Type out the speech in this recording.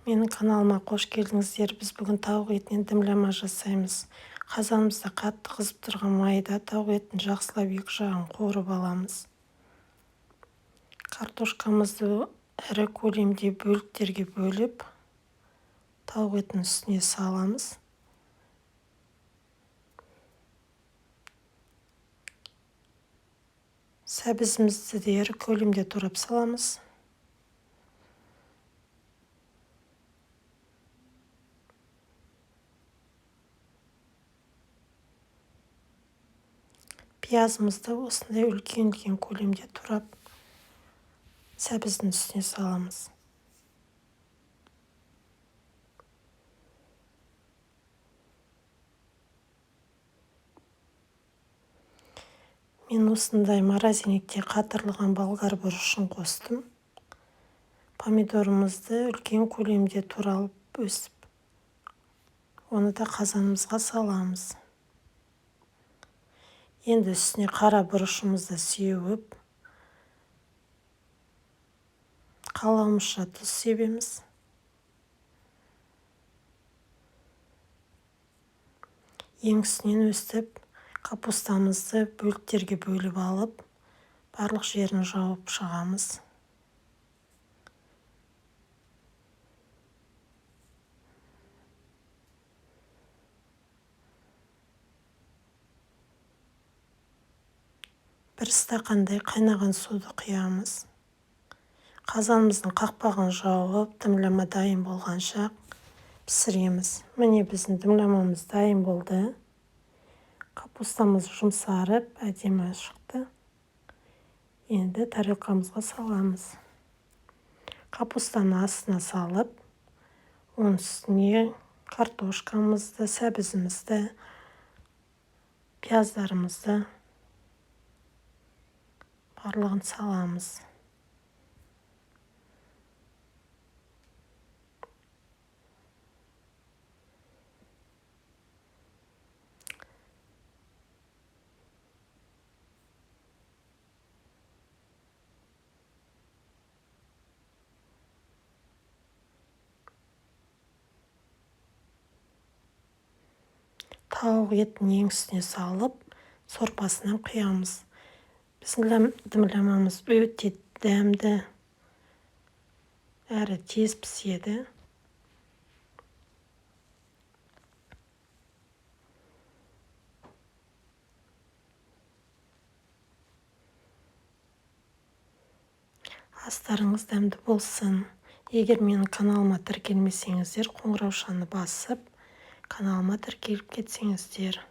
Менің каналыма қош келдіңіздер. Біз бүгін тауық етінен дімлама жасаймыз. Қазанымызда қатты қызып тұрған майда тауық етін жақсылап екі жағын қуырып аламыз. Картошкамызды ірі көлемде бөліктерге бөліп, тауық етінің үстіне саламыз. Сәбізімізді де ірі көлемде турап саламыз. Пиязымызды осындай үлкен көлемде турап сәбіздің үстіне саламыз. Мен осындай морозилькте қатырылған болгар бұрышын қостым. Помидорымызды үлкен көлемде туралып өсіп, оны да қазанымызға саламыз. Енді үстіне қара бұрышымызды сеуіп, қалауымызша тұз себеміз. Ең үстінен өстіп, капустамызды бөліктерге бөліп алып, барлық жерін жауып шығамыз. Бір стақандай қайнаған суды құямыз. Қазанымыздың қақпағын жауып, дімлама дайын болғанша пісіреміз. Міне біздің дімламамыз дайын болды. Капустамыз жұмсарып, әдемі шықты. Енді тарелкамызға саламыз. Капустаны астына салып, оның үстіне картошкамызды, сәбізімізді, пияздарымызды барлығын саламыз. Тауық етін ең үстіне салып, сорпасынан құямыз. Біздің дімламамыз өте дәмді, әрі тез піседі. Астарыңыз дәмді болсын. Егер менің каналыма тіркелмесеңіздер, қоңыраушаны басып, каналыма тіркеліп кетсеңіздер.